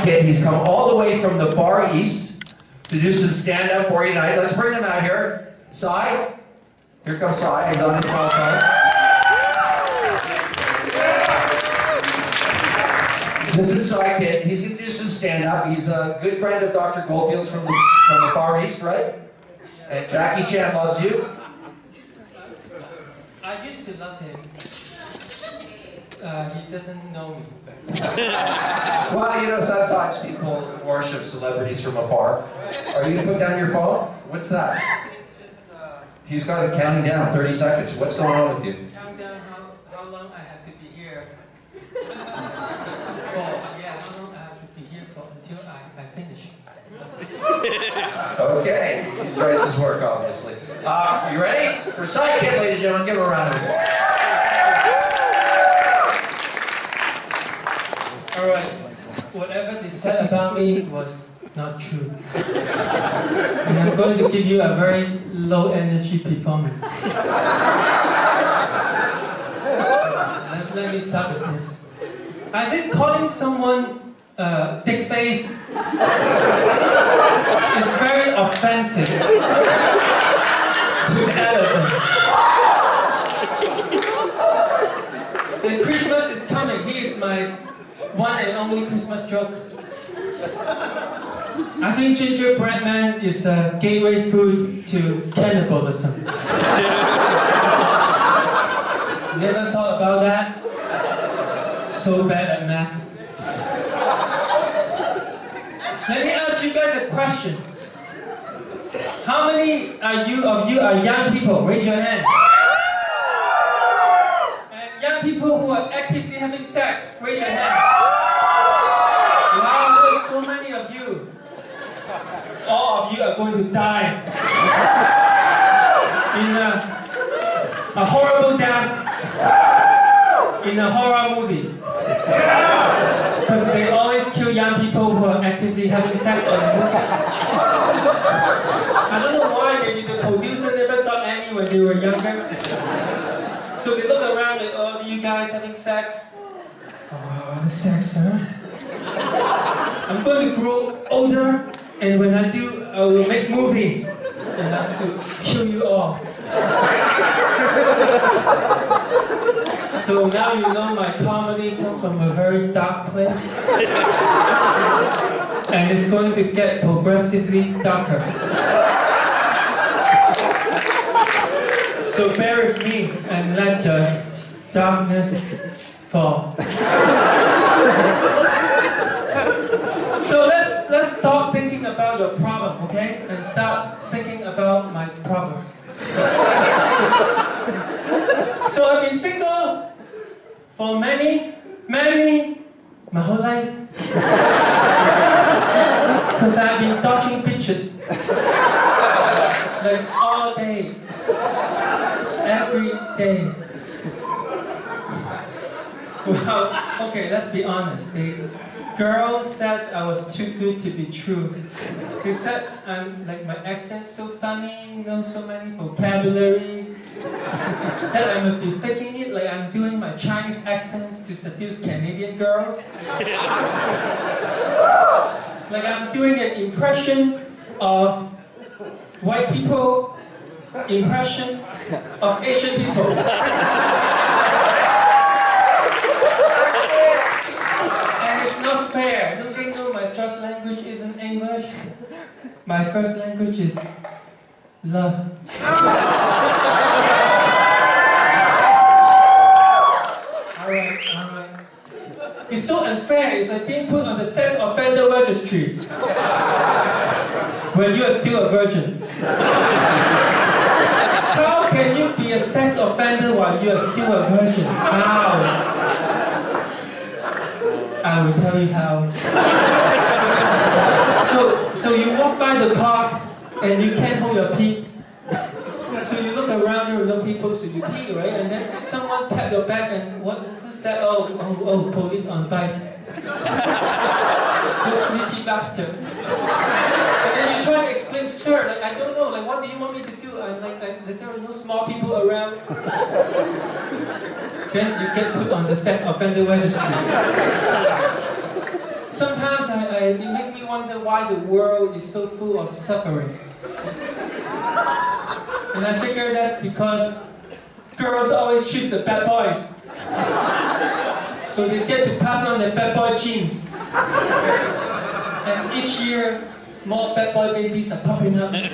kid. He's come all the way from the Far East to do some stand-up for you tonight. Let's bring him out here. Cy. Here comes Cy. He's on his cell phone. This is Cy Kid. He's going to do some stand-up. He's a good friend of Dr. Goldfield's from the Far East, right? And Jackie Chan loves you. I used to love him. He doesn't know me. Well, you know, sometimes people worship celebrities from afar. Are you going to put down your phone? What's that? He's got it counting down, 30 seconds. What's going on with you? Count down how long I have to be here. How long I have to be here for until I finish. Okay, he tries his work, obviously. You ready? For Cy Kid, ladies and gentlemen, give him a round of applause. Alright, whatever they said about me was not true. And I'm going to give you a very low energy performance. Let me start with this. I think calling someone dick face is very offensive to elephant. And Christmas is coming. He is my one and only Christmas joke. I think gingerbread man is a gateway food to cannibalism. Never thought about that? So bad at math. Let me ask you guys a question. How many of you are young people? Raise your hand. And young people who are actively having sex, raise your hand. Wow, there's so many of you. All of you are going to die in a horrible death in a horror movie. Because they always kill young people who are actively having sex on the movie. I don't know why, maybe the producer never got any when they were younger. So they look around and, oh, you guys having sex? Oh, the sex, huh? I'm going to grow older, and when I do, I will make movie. And I have to kill you all. So now you know my comedy comes from a very dark place. And it's going to get progressively darker. So bear with me and let the darkness fall. So let's stop thinking about your problem, okay? And start thinking about my problems. So I've been single for my whole life. Because I've been dodging bitches. Like all day. Every day. Well, okay, let's be honest. The girl said I was too good to be true. They said like my accent's so funny, you know, so many vocabulary. That I must be faking it, like I'm doing my Chinese accents to seduce Canadian girls. Like I'm doing an impression of white people, impression of Asian people. And it's not fair. Don't they know my first language isn't English? My first language is love. Alright. It's so unfair. It's like being put on the sex offender registry when you are still a virgin. How can you be a sex offender while you are still a virgin? How? I will tell you how. So you walk by the park and you can't hold your pee. So you look around, there are no people, so you pee, right? And then someone tap your back and who's that? Oh, police on bike. You sneaky bastard. And then you try to explain, sir, like I don't know, like what do you want me to do? I'm like there are no small people around. Then you get put on the sex offender registry. Sometimes sometimes it makes me wonder why the world is so full of suffering. And I figure that's because girls always choose the bad boys. So they get to pass on their bad boy genes. And each year, more bad boy babies are popping up and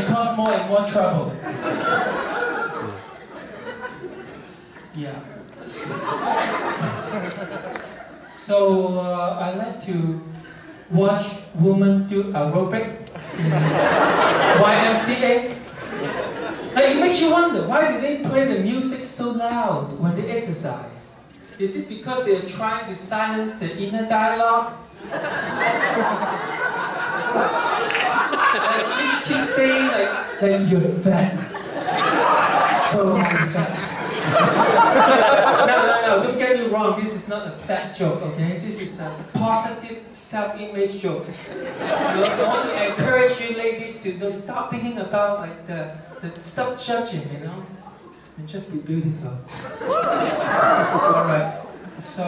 cause more and more trouble. Yeah. So I like to watch women do aerobic in YMCA. Like, it makes you wonder, why do they play the music so loud when they exercise? Is it because they are trying to silence their inner dialogue? Like, each keep saying like you're fat. So fat. No, don't get me wrong, this is not a fat joke, okay? This is a positive self-image joke. I want to encourage you ladies to stop thinking about like stop judging, and just be beautiful. Alright, so,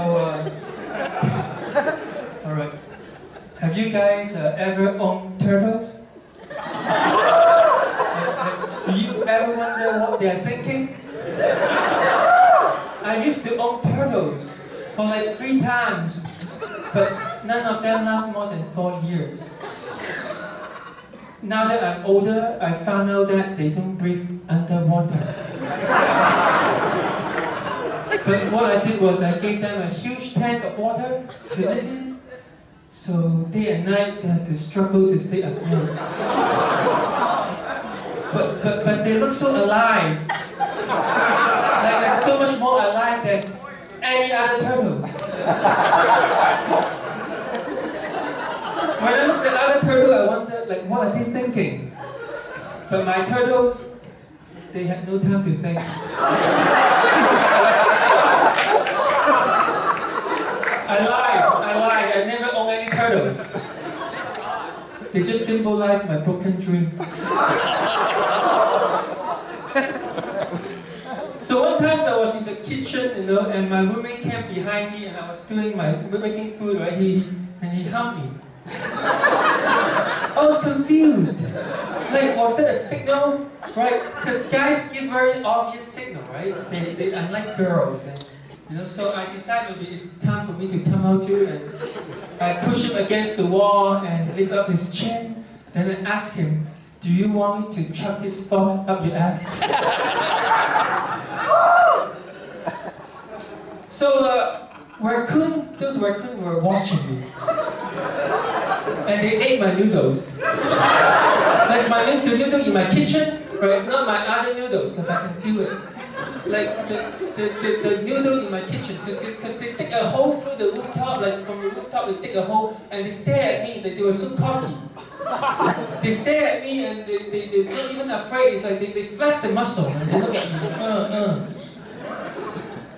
alright. Have you guys ever owned turtles? Do you ever wonder what they are thinking? I used to own turtles for like 3 times, but none of them last more than 4 years. Now that I'm older, I found out that they don't breathe underwater. But what I did was I gave them a huge tank of water to live in, so day and night they had to struggle to stay afloat. But they look so alive. Like so much more alive than any other turtles. When I looked at other turtles, I wondered, like, what are they thinking? But my turtles, they had no time to think. I lied. I never owned any turtles. They just symbolize my broken dream. So one time I was in the kitchen, and my roommate came behind me, and I was doing making food, right? And he hugged me. I was confused. Like, was that a signal, right? Because guys give very obvious signal, right? They unlike girls, and so I decided maybe it's time for me to come out too, and I pushed him against the wall and lift up his chin. Then I asked him, "Do you want me to chuck this fork up your ass?" So those raccoons were watching me, and they ate my noodles. Like the noodle in my kitchen, right? Not my other noodles, because I can feel it. Like the noodle in my kitchen, because they dig a hole through the rooftop, like from the rooftop they dig a hole, and they stare at me, like they were so cocky. They stare at me and they're not even afraid, it's like they flex the muscle and they look at me,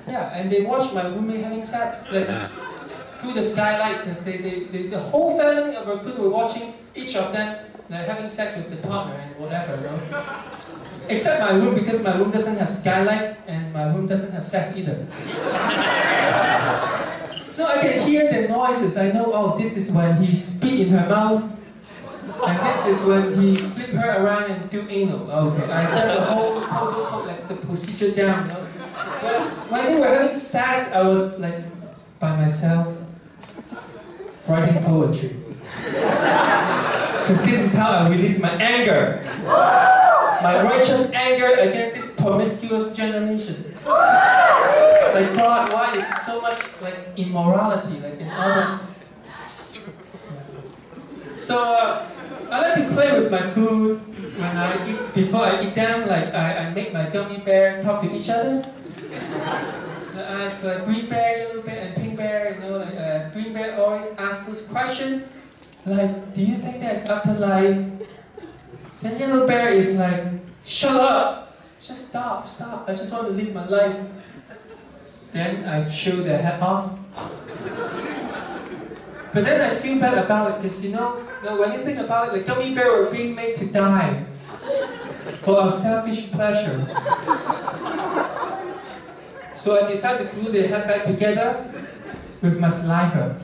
Yeah, and they watch my roommate having sex, like through the skylight, because the whole family of raccoon were watching each of them like having sex with the partner and whatever, Except my room, because my room doesn't have skylight and my room doesn't have sex either. So I can hear the noises. I know, oh, this is when he spit in her mouth, and this is when he flip her around and do anal. Okay, I got the whole like the procedure down. But when they were having sex, I was like by myself writing poetry. Because this is how I release my anger. My righteous anger against this promiscuous generation. Like, God, why is so much like immorality, like in other... So I like to play with my food when I eat, before I eat them. Like I make my gummy bear talk to each other. I have green bear, yellow bear, and pink bear. Like green bear always asks those questions, like, do you think there's afterlife? Then yellow bear is like, shut up, just stop. I just want to live my life. Then I chew their head off. But then I feel bad about it, because when you think about it, the gummy bear were being made to die for our selfish pleasure. So I decided to glue their head back together with my saliva.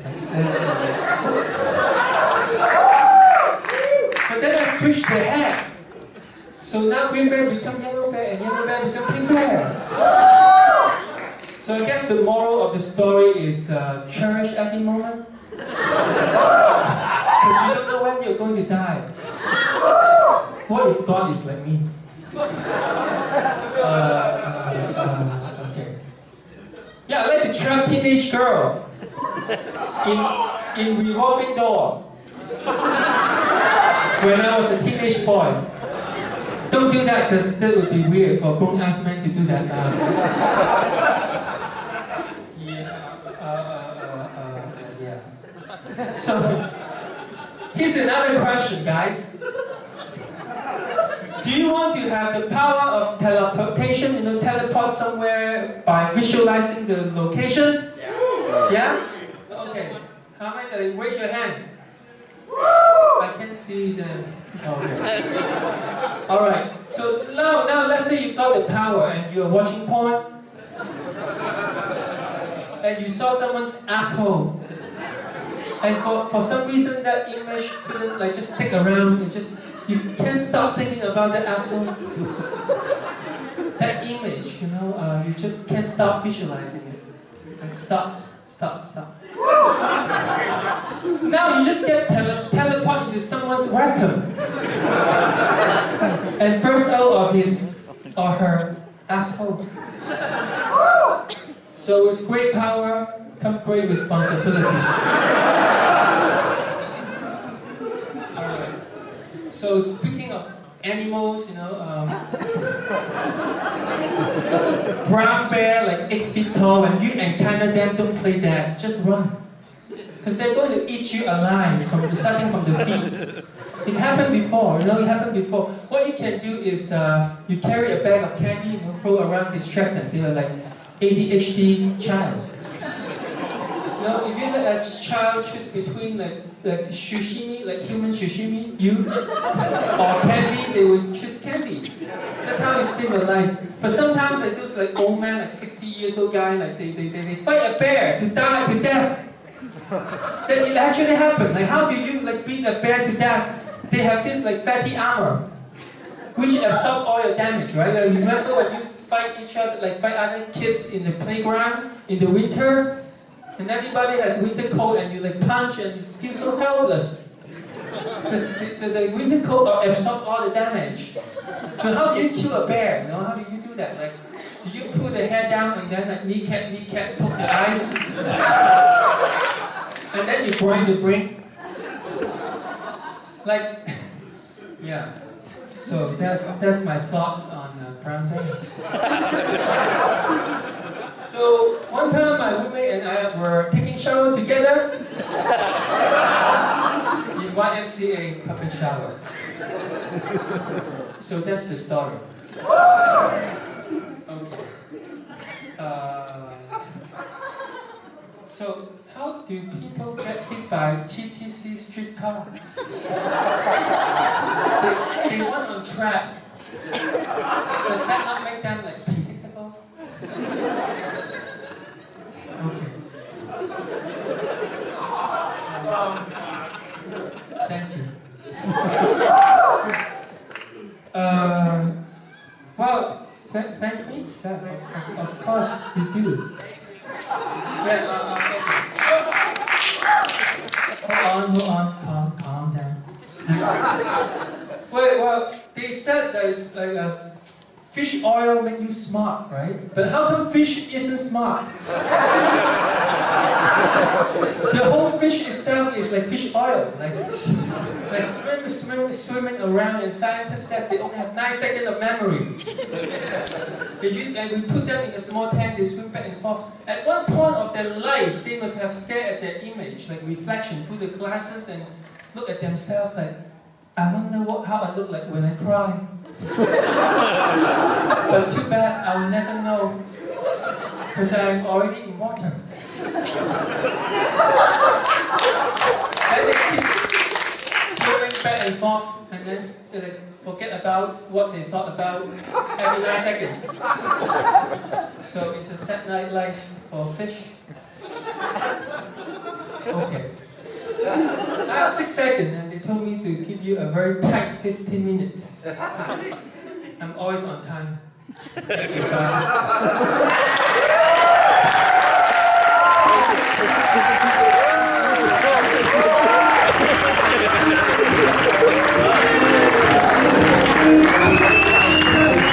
But then I switched the head. So now green bear become yellow bear and yellow bear become pink bear. So I guess the moral of the story is cherish every moment. Because you don't know when you're going to die. What if God is like me? Okay. Yeah, I like to trap teenage girl in revolving door. When I was a teenage boy. Don't do that because that would be weird for grown-ass men to do that. Yeah. So, here's another question, guys. Do you want to have the power of teleportation, teleport somewhere by visualizing the location? Yeah? Okay. How many? Raise your hand. I can see the... Okay. Alright, so now let's say you got the power and you're watching porn and you saw someone's asshole and for some reason that image couldn't just stick around, you can't stop thinking about that asshole. That image, you just can't stop visualizing it. Like stop. Now you just get teleported into someone's rectum and burst out of his or her asshole. So with great power comes great responsibility. Alright. So speaking of animals, brown bear like 8 feet tall, when you encounter them, don't play that, just run. Because they're going to eat you alive, starting from the feet. It happened before, it happened before. What you can do is, you carry a bag of candy, throw around, distract them. They are like ADHD child. If you let a child choose between like sushimi, like human sushimi, or candy, they would choose candy. That's how you save a life. But sometimes like those old man, 60 years old guy, they fight a bear to die to death. That it actually happened. How do you beat a bear to death? They have this fatty armor, which absorb all your damage, right? Remember when you fight each other, fight other kids in the playground in the winter? And everybody has winter coat and you punch and you feel so helpless. Because the winter coat absorbs all the damage. So how do you kill a bear? How do you do that? Do you pull the hair down and then kneecap, poke the eyes? And then you grind the brain? Yeah. So that's my thoughts on brown bear. So one time my roommate and I were taking shower together in YMCA public shower. So that's the story. Okay. So how do people get hit by TTC streetcar? They went on track. Does that not make them predictable? Okay. Thank you. Well, thank me? Of course you do. Yeah, hold on, calm down. Well, they said that fish oil make you smart, right? But how come fish isn't smart? The whole fish itself is like fish oil, swimming around, and scientists says they only have 9 seconds of memory. And we put them in a small tank, they swim back and forth. At one point of their life, they must have stared at their image, reflection through the glasses, and look at themselves I wonder how I look like when I cry. But too bad, I will never know, because I'm already in water. And they keep swimming back and forth, and then they forget about what they thought about every 9 seconds. So it's a sad night life for fish. Okay. I have 6 seconds, and they told me to give you a very tight 15 minutes. I'm always on time.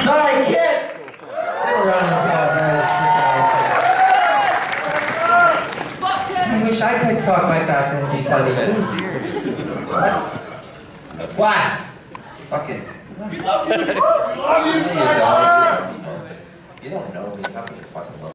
Sorry, kid! Give a round of applause. That is freaking awesome. I wish I could talk like that and be funny too. What? Fucking. We love you. We love you. You don't know me. How can you fucking love me?